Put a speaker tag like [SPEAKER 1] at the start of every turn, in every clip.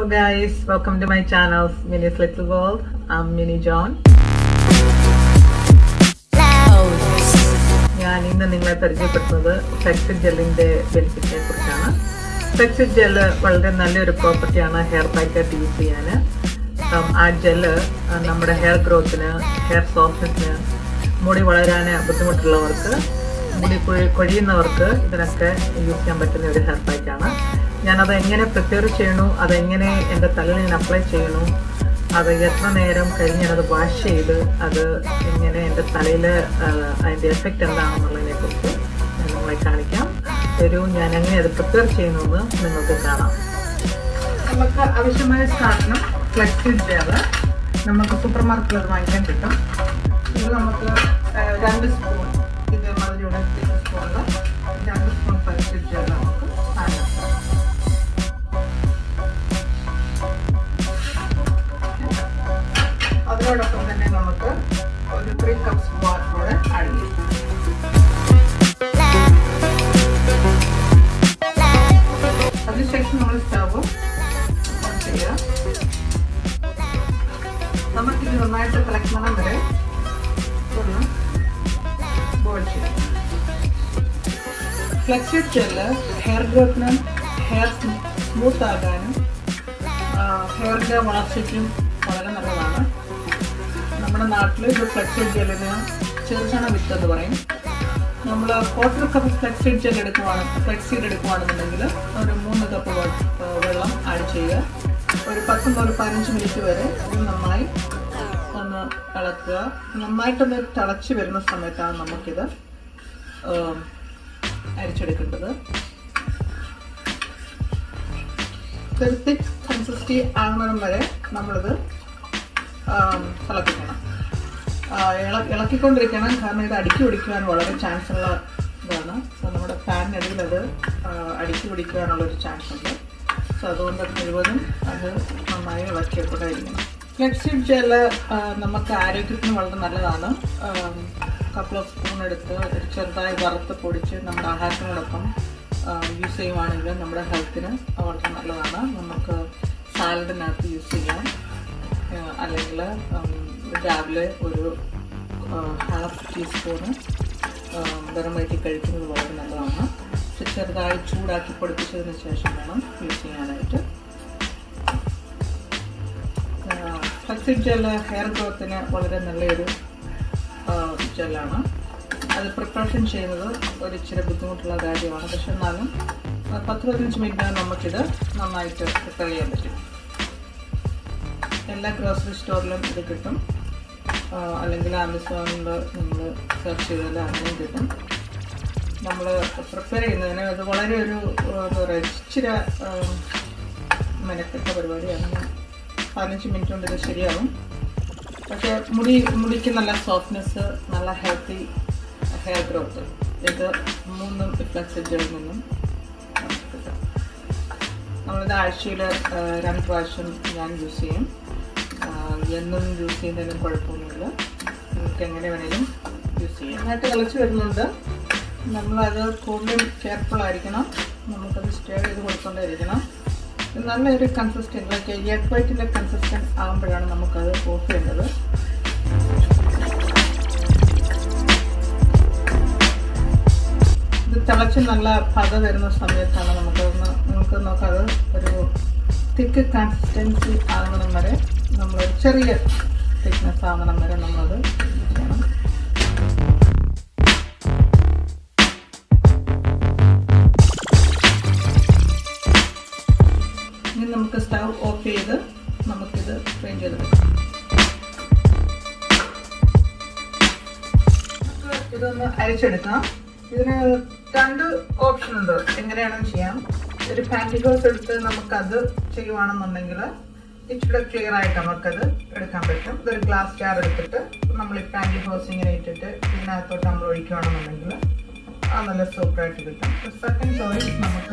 [SPEAKER 1] guys, welcome to my channel Minnie's Little World. I'm Minnie John. ഞാൻ ഇന്ന് നിങ്ങളെ പരിചയപ്പെടുത്തുന്നത് ഫ്ലെക്സിഡ് ജെല്ലിന്റെ ബെനിഫിറ്റിനെ കുറിച്ചാണ്. ഫ്ലെക്സിഡ് ജെല്ല് വളരെ നല്ലൊരു പ്രോപ്പർട്ടിയാണ് ഹെയർ പാക്കായിട്ട് യൂസ് ചെയ്യാൻ. ആ ജെല്ല് നമ്മുടെ ഹെയർ ഗ്രോത്തിന്, ഹെയർ സോഫ്റ്റ്നെസ്സിന്, മുടി വളരാൻ ബുദ്ധിമുട്ടുള്ളവർക്ക്, മുടി കൊഴിയുന്നവർക്ക് ഇതിനൊക്കെ യൂസ് ചെയ്യാൻ പറ്റുന്ന ഒരു ഹെയർ പാക്കാണ്. ഞാനത് എങ്ങനെ പ്രിപ്പയർ ചെയ്യണു, അതെങ്ങനെ എൻ്റെ തലയിൽ ഞാൻ അപ്ലൈ ചെയ്യണു, അത് എത്ര നേരം കഴിഞ്ഞ് ഞാനത് വാഷ് ചെയ്ത് അത് എങ്ങനെ എൻ്റെ തലയിൽ അതിൻ്റെ എഫക്റ്റ് എന്താണെന്നുള്ളതിനെ കുറിച്ച് ഞാൻ നിങ്ങളെ കാണിക്കാം. ഞാൻ എങ്ങനെ അത് പ്രിപ്പയർ ചെയ്യുന്നതെന്ന് നിങ്ങൾക്ക് കാണാം. നമുക്ക് ആവശ്യമായ സാധനം ഫ്ലെക്സിഡ് ജെല്ല്. നമുക്ക് സൂപ്പർ മാർക്കറ്റിൽ അത് വാങ്ങിക്കാൻ കിട്ടും. ഇത് നമുക്ക് 2 സ്പൂൺ, ഇത് മതിയുടെ സ്പൂണിൽ 2 സ്പൂൺ ഫ്ലെക്സിഡ് ജെല്ല് നമുക്ക് വാങ്ങാം. അതിനോടൊപ്പം തന്നെ നമുക്ക് ഒരു 3 കപ്സ് വാട്ടർ കൂടെ ആഡ് ചെയ്യും. അതിനുശേഷം നമ്മൾ സ്റ്റവ് ഓൺ ചെയ്യുക. നമുക്കിത് നന്നായിട്ട് തിളക്കണം വരെ ഒന്ന് ബോയിൽ ചെയ്യാം. ഫ്ലെക്സിഡ് ജെല്ല് ഹെയർ ഗ്രോത്തിനും ഹെയർ സ്മൂത്ത് ആകാനും ഹെയറിൻ്റെ വളർച്ചയ്ക്കും വളരെ നല്ലതാണ്. നമ്മുടെ നാട്ടിൽ ഇത് ഫ്ലെക്സിഡ് ജെല്ലിന് ചെറുചണ വിത്ത് എന്ന് പറയും. നമ്മൾ 1/4 കപ്പ് ഫ്ലെക്സിഡ് ജെൽ ഫ്ലെക്സീഡ് എടുക്കുകയാണെന്നുണ്ടെങ്കിൽ ഒരു 3 കപ്പ് വെള്ളം ആഡ് ചെയ്യുക. ഒരു 10 മുതൽ 15 മിനിറ്റ് വരെ ഇത് നന്നായി ഒന്ന് ഇളക്കുക. നന്നായിട്ടൊന്ന് തിളച്ച് വരുന്ന സമയത്താണ് നമുക്കിത് അരിച്ചെടുക്കേണ്ടത്. ഒരു തിക്ക് കൺസിസ്റ്റൻസി ആകുന്നതും വരെ നമ്മളിത് തിളപ്പിക്കണം, ഇളക്കിക്കൊണ്ടിരിക്കണം. കാരണം ഇത് അടുക്കി പിടിക്കുവാൻ വളരെ ചാൻസ് ഉള്ള ഇതാണ്. സോ നമ്മുടെ പാനിനടിയിൽ അത് അടുക്കി പിടിക്കുവാനുള്ളൊരു ചാൻസ് ഉണ്ട്. സോ അതുകൊണ്ട് മുഴുവനും അത് നന്നായി ഇളക്കിക്കൊണ്ടിരിക്കണം. ഫ്ലെക്സിഡ് ജെല്ല് നമുക്ക് ആരോഗ്യത്തിന് വളരെ നല്ലതാണ്. കപ്പിൾ ഓഫ് സ്പൂൺ എടുത്ത് ചെറുതായി വറുത്ത് പൊടിച്ച് നമ്മുടെ ആഹാരത്തിനോടൊപ്പം യൂസ് ചെയ്യുവാണെങ്കിൽ നമ്മുടെ ഹെൽത്തിന് വളരെ നല്ലതാണ്. നമുക്ക് സാലഡിനകത്ത് യൂസ് ചെയ്യാം, അല്ലെങ്കിൽ രാവിലെ ഒരു 1/2 ടീസ്പൂണ് വെറും വയറ്റിൽ കഴിക്കുന്നത് വളരെ നല്ലതാണ്. പക്ഷെ ചെറുതായി ചൂടാക്കി പൊടിപ്പിച്ചതിന് ശേഷം വേണം യൂസ് ചെയ്യാനായിട്ട്. ഫ്ലെക്സിഡ് ജെല്ല് ഹെയർ ഗ്രോത്തിന് വളരെ നല്ലൊരു ജെല്ലാണ്. അത് പ്രിപ്പറേഷൻ ചെയ്യുന്നത് ഒരു ഇച്ചിരി ബുദ്ധിമുട്ടുള്ള കാര്യമാണ്. പക്ഷെ എന്നാലും 10-15 മിനിറ്റ് നമുക്കിത് നന്നായിട്ട് പ്രിപ്പയർ ചെയ്യാൻ പറ്റും. എല്ലാ ഗ്രോസറി സ്റ്റോറിലും ഇത് കിട്ടും, അല്ലെങ്കിൽ ആമസോണിൽ നമ്മൾ സെർച്ച് ചെയ്താൽ അങ്ങനെയും കിട്ടും. നമ്മൾ പ്രിപ്പയർ ചെയ്യുന്നതിന് അത് വളരെ ഒരു എന്താ പറയുക, ഇച്ചിരി മെനക്കെട്ട പരിപാടിയാണ്. 15 മിനിറ്റ് കൊണ്ട് ഇത് ശരിയാവും. പക്ഷേ മുടിക്ക് നല്ല സോഫ്റ്റ്നെസ്, നല്ല ഹെൽത്തി ഹെയർ ഗ്രോത്ത് ഇത് 3 ഫ്ലെക്സിഡ് ജെല്ലിൽ നിന്നും കിട്ടും. നമ്മളിത് ആഴ്ചയിൽ 2 പ്രാവശ്യം ഞാൻ യൂസ് ചെയ്യും. എന്നും യൂസ് ചെയ്യുന്നതിനും കുഴപ്പമൊന്നുമില്ല. നമുക്ക് എങ്ങനെ വേണേലും യൂസ് ചെയ്യാം. നന്നായിട്ട് തിളച്ച് വരുന്നുണ്ട്. നമ്മളത് കൂടുതലും കെയർഫുൾ ആയിരിക്കണം. നമുക്കത് സ്റ്റേ ചെയ്ത് കൊടുക്കൊണ്ടേയിരിക്കണം. നല്ലൊരു കൺസിസ്റ്റൻറ്റ്, ലൈക്ക് എഗ് വൈറ്റിൻ്റെ കൺസിസ്റ്റൻറ്റ് ആകുമ്പോഴാണ് നമുക്കത് ഓഫ് ചെയ്യേണ്ടത്. ഇത് തിളച്ച് നല്ല പത വരുന്ന സമയത്താണ് നമുക്ക് നോക്കാതെ ഒരു തിക്ക് കൺസിസ്റ്റൻസി ആകണം വരെ, നമ്മളൊരു ചെറിയ തിക്നെസ് ആകണം വരെ നമ്മളത് ചെയ്യണം. ഇനി നമുക്ക് സ്റ്റവ് ഓഫ് ചെയ്ത് നമുക്കിത് ട്രെയിൻ ചെയ്തെടുക്കാം. ഇതൊന്ന് അരിച്ചെടുക്കാം. ഇതിന് 2 ഓപ്ഷൻ ഉണ്ട്, എങ്ങനെയാണെന്ന് ചെയ്യാം. ഒരു പാൻറ്റിഹോസ് എടുത്ത് നമുക്കത് ചെയ്യുവാണെന്നുണ്ടെങ്കിൽ ഇച്ചിരി ക്ലിയർ ആയിട്ട് നമുക്കത് എടുക്കാൻ പറ്റും. ഇതൊരു ഗ്ലാസ് ജാർ എടുത്തിട്ട് നമ്മൾ ഈ പാൻറ്റിഹോസ് ഇങ്ങനെ ഇട്ടിട്ട് ഇതിനകത്തോട്ട് നമ്മൾ ഒഴിക്കുകയാണെന്നുണ്ടെങ്കിൽ അത് നല്ല സൂപ്പറായിട്ട് കിട്ടും. സെക്കൻഡ് ചോയ്സ് നമുക്ക്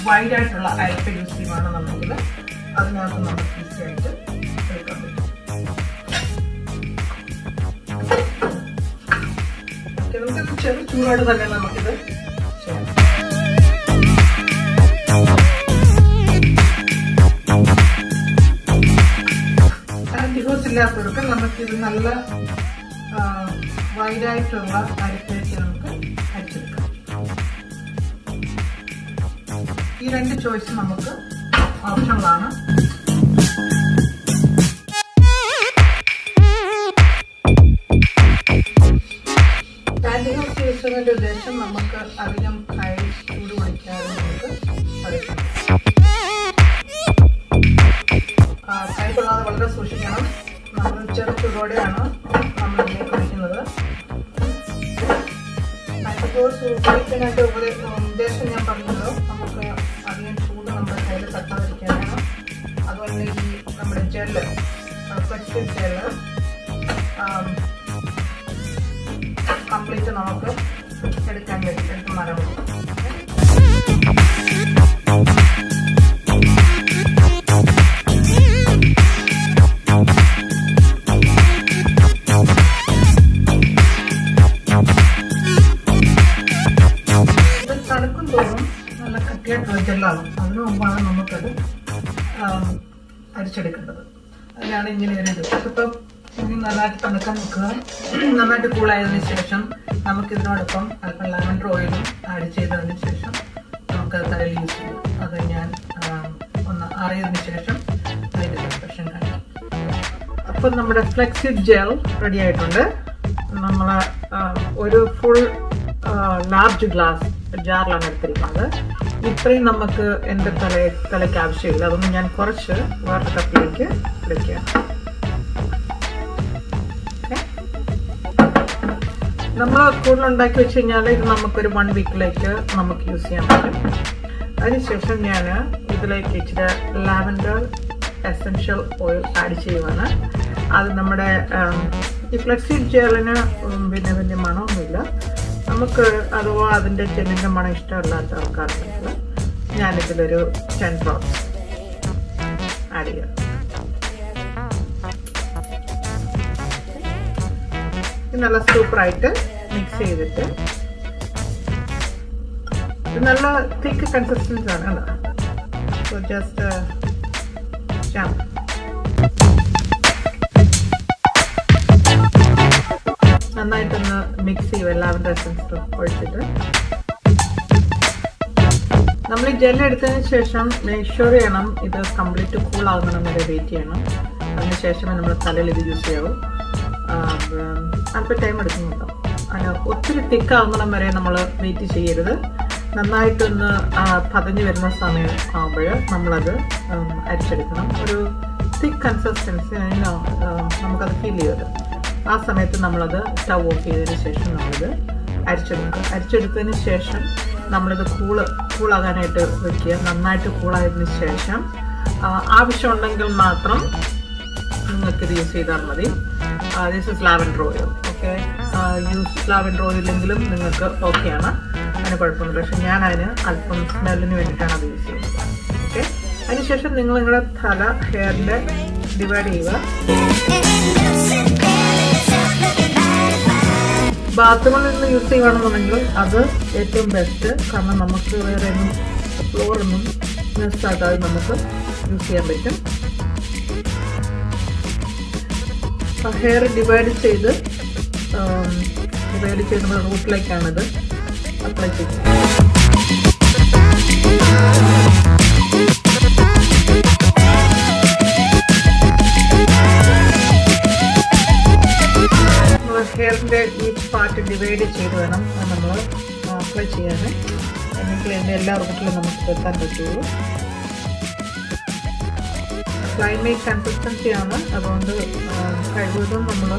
[SPEAKER 1] വൈഡ് ആയിട്ടുള്ള അരിപ്പ യൂസ് ചെയ്യുവാണെന്നുണ്ടെങ്കിൽ അതിനകത്ത് നമുക്ക് ഈസി ആയിട്ട് എടുക്കാൻ പറ്റും. നമുക്കിത് ചെറു ചൂടോട് തന്നെ നമുക്കിത് ചെയ്യാം. നല്ല വൈഡായിട്ടുള്ള അരിപ്പയിലേക്ക് നമുക്ക് അരിച്ചെടുക്കാം. ഈ 2 ചോയ്സ് നമുക്ക് ഓപ്ഷണലാണ്. പാൻറ്റിഹൗസ് യൂസ് ചെയ്യുന്നതിൻ്റെ ഉദ്ദേശം നമുക്ക് അധികം ഹൈ ചൂട് പിടിക്കാതെ നമുക്ക് അരിക്കാം. കൈ കൊള്ളാതെ വളരെ സൂക്ഷിക്കണം. നമ്മൾ ചെറു ചൂടോടെയാണ് നമ്മൾ ഇതിലേക്ക് ഒഴിക്കുന്നത്. പാൻറ്റിഹൗസ് ഉപയോഗിക്കാനായിട്ട് ഉദ്ദേശം ഞാൻ പറഞ്ഞല്ലോ, നമുക്ക് അധികം ചൂട് നമ്മുടെ കയ്യിൽ തട്ടാതിരിക്കാനാണ്. അതുപോലെ ഈ നമ്മുടെ ജെല്ല്, ഫ്ലെക്സിബിൾ ജെല്ല് കംപ്ലീറ്റ് നമുക്ക് എടുക്കാൻ പറ്റും, എടുത്ത് മരമുണ്ട്. തണുക്കും തോറും നല്ല കട്ടിയായിട്ടുള്ള ജെല്ലാണ്. അതിനു മുമ്പാണ് നമുക്കത് അരിച്ചെടുക്കേണ്ടത്. അതിനാണ് ഇങ്ങനെ ഒരു ഇത്. ഇപ്പം ഇനി നന്നായിട്ട് തണുക്കാൻ വെക്കുക. നന്നായിട്ട് കൂളായതിനു ശേഷം നമുക്കിതിനോടൊപ്പം അല്പം ലെമൺ ഓയിലും ആഡ് ചെയ്തതിന് ശേഷം നമുക്കത് തലയിൽ യൂസ് ചെയ്യാം. അത് ഞാൻ ഒന്ന് അറിയതിന് ശേഷം അതിൻ്റെ പ്രിപ്പറേഷൻ കാണിക്കാം. അപ്പം നമ്മുടെ ഫ്ലെക്സിബ് ജെൽ റെഡി ആയിട്ടുണ്ട്. നമ്മൾ ഒരു ഫുൾ ലാർജ് ഗ്ലാസ് ജാറിലാണ് എടുത്തിരിക്കുന്നത്. ഇത്രയും നമുക്ക് എൻ്റെ തലയ്ക്ക് ആവശ്യമില്ല. അതൊന്ന് ഞാൻ കുറച്ച് വേറെ കപ്പിലേക്ക് എടുക്കുകയാണ്. നമ്മൾ കൂടുതൽ ഉണ്ടാക്കി വെച്ച് കഴിഞ്ഞാൽ ഇത് നമുക്കൊരു 1 വീക്കിലേക്ക് നമുക്ക് യൂസ് ചെയ്യാൻ പറ്റും. അതിനുശേഷം ഞാൻ ഇതിലേക്ക് ഇച്ചിരി ലാവൻഡർ എസൻഷ്യൽ ഓയിൽ ആഡ് ചെയ്യുവാണ്. അത് നമ്മുടെ ഈ ഫ്ലെക്സിബ് ജെല്ലിന് പിന്നെ വലിയ മണമൊന്നുമില്ല. നമുക്ക് അഥവാ അതിൻ്റെ ജെല്ലിൻ്റെ മണം ഇഷ്ടമില്ലാത്ത ആൾക്കാരുണ്ടെങ്കിൽ ഞാനിതിലൊരു 10 ഡ്രോപ്സ് ആഡ് ചെയ്യാം. നല്ല സൂപ്പറായിട്ട് മിക്സ് ചെയ്തിട്ട് ഇത് നല്ല തിക്ക് കൺസിസ്റ്റൻസി ആണ് കേട്ടോ. സോ ജസ്റ്റ് നന്നായിട്ടൊന്ന് മിക്സ് ചെയ്യുക. ലാവൻഡർ എസൻസ് ഒഴിച്ചിട്ട് നമ്മൾ ഈ ജെൽ എടുത്തതിന് ശേഷം മേക്ക് ഷുവർ ചെയ്യണം ഇത് കംപ്ലീറ്റ് കൂൾ ആകുന്നിടം വരെ വെയിറ്റ് ചെയ്യണം. അതിനുശേഷമേ നമ്മൾ തലയിൽ ഇത് യൂസ് ചെയ്യാവൂ. അല്പം ടൈം എടുക്കുന്നുണ്ടോ. അതിന് ഒത്തിരി തിക്കാവുന്നിടം വരെ നമ്മൾ വെയിറ്റ് ചെയ്യരുത്. നന്നായിട്ടൊന്ന് പതഞ്ഞ് വരുന്ന സമയം ആകുമ്പോൾ നമ്മളത് അരിച്ചെടുക്കണം. ഒരു തിക്ക് കൺസിസ്റ്റൻസി നമുക്കത് ഫീൽ ചെയ്തത്. ആ സമയത്ത് നമ്മളത് സ്റ്റവ് ഓഫ് ചെയ്തതിന് ശേഷം നമ്മളിത് അരിച്ചെടുക്കുക. അരിച്ചെടുത്തതിന് ശേഷം നമ്മളിത് കൂളാകാനായിട്ട് വയ്ക്കുക. നന്നായിട്ട് കൂളായതിന് ശേഷം ആവശ്യമുണ്ടെങ്കിൽ മാത്രം നിങ്ങൾക്കിത് യൂസ് ചെയ്താൽ മതി. This is lavender oil. Okay, use lavender ഓയിലെങ്കിലും നിങ്ങൾക്ക് ഓക്കെയാണ്, അതിന് കുഴപ്പമൊന്നുമില്ല. പക്ഷെ ഞാൻ അതിന് അല്പം സ്മെല്ലിന് വേണ്ടിയിട്ടാണ് അത് യൂസ് ചെയ്യുന്നത്. ഓക്കെ, അതിനുശേഷം നിങ്ങൾ നിങ്ങളുടെ ഹെയറിൻ്റെ ഡിവൈഡ് ചെയ്യുക. ബാത്റൂമിൽ നിന്ന് യൂസ് ചെയ്യുകയാണെന്നുണ്ടെങ്കിൽ അത് ഏറ്റവും ബെസ്റ്റ്. കാരണം നമുക്ക് വേറെ ഒന്നും ഫ്ലോറൊന്നും മിസ്സാക്കാതെ നമുക്ക് യൂസ് ചെയ്യാൻ പറ്റും. ഹെയർ ഡിവൈഡ് ചെയ്ത് നമ്മുടെ റൂട്ടിലേക്കാണിത് അപ്ലൈ ചെയ്യുന്നത്. ഹെയറിൻ്റെ ഈ പാർട്ട് ഡിവൈഡ് ചെയ്ത് വേണം നമ്മൾ അപ്ലൈ ചെയ്യാൻ. അല്ലെങ്കിൽ അതിൻ്റെ എല്ലാ റൂട്ടിലും നമുക്ക് എത്താൻ പറ്റുള്ളൂ. ക്ലൈമേറ്റ് കൺസിസ്റ്റൻസിയാണ്. അതുകൊണ്ട് കഴിവതും നമ്മൾ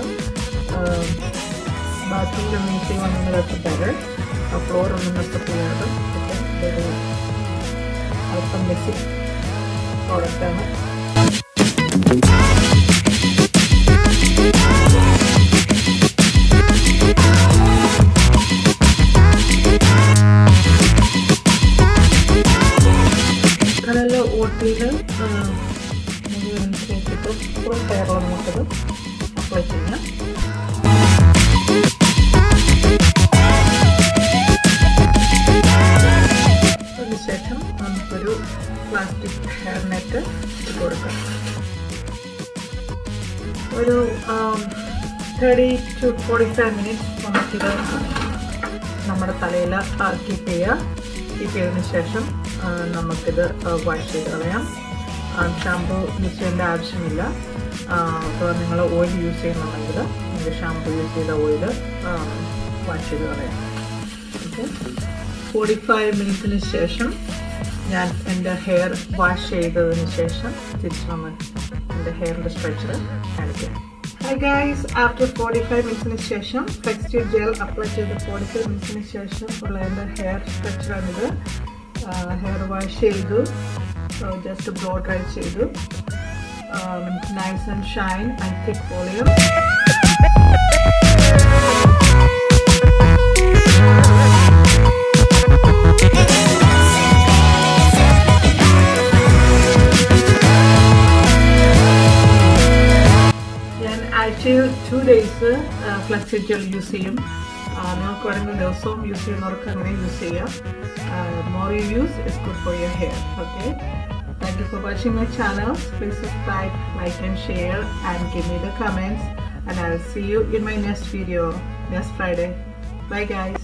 [SPEAKER 1] ബാത്റൂമിലൊന്നും യൂസ് ചെയ്യുവാണെങ്കിൽ വെച്ചിട്ടാൽ ഫ്ലോറൊന്നും നഷ്ടപ്പെട്ട് ചെയ്യാതെ ഒരു അല്പം ബേസിക് പ്രോഡക്റ്റാണ്. കനല് ഓട്ടിയിൽ മുഴുവൻ ചേർത്തിട്ട് ഫുൾ ഹെയറിൽ നമുക്കത് അപ്ലൈ ചെയ്യാം. അതിനുശേഷം നമുക്കൊരു പ്ലാസ്റ്റിക് ഹെയർ നെറ്റ് ഇട്ട് കൊടുക്കാം. ഒരു 30 to 45 minutes നമുക്കിത് നമ്മുടെ തലയിൽ കീപ്പ് ചെയ്തതിന് ശേഷം നമുക്കിത് വാഷ് ചെയ്ത് കളയാം. ഷാമ്പു യൂസ് ചെയ്യേണ്ട ആവശ്യമില്ല. അപ്പോൾ നിങ്ങൾ ഓയിൽ യൂസ് ചെയ്യുന്നുണ്ടെങ്കിൽ നിങ്ങൾക്ക് ഷാമ്പു യൂസ് ചെയ്ത ഓയിൽ വാഷ് ചെയ്ത് കളയാം. ഓക്കെ, 45 മിനിറ്റിന് ശേഷം ഞാൻ എൻ്റെ ഹെയർ വാഷ് ചെയ്തതിന് ശേഷം തിരിച്ച് വന്ന് എൻ്റെ ഹെയറിൻ്റെ സ്ട്രക്ചർ കാണിക്കാം. Hi guys, after 45 മിനിറ്റിന് ശേഷം ഫ്ലെക്സിഡ് ജെൽ അപ്ലൈ ചെയ്ത് 45 മിനിറ്റിന് ശേഷം ഉള്ള എൻ്റെ ഹെയർ സ്ട്രക്ചറാണിത്. ഹെയർ വാഷ് ചെയ്തു, ജസ്റ്റ് ബ്ലോ ഡ്രൈ ചെയ്തു. Nice and shine and thick volume. ആഴ്ചയിൽ 2 ഡേയ്സ് ഫ്ലെക്സിഡ് ജെൽ യൂസ് ചെയ്യും. നിങ്ങൾക്ക് വേണമെങ്കിൽ ദിവസവും യൂസ് ചെയ്യുന്നവർക്ക് അങ്ങനെ യൂസ് ചെയ്യാം. More you use is good for your hair. Okay, thank you for watching my channel. Please subscribe, like and share and give me the comments, and I will see you in my next video next Friday. Bye guys.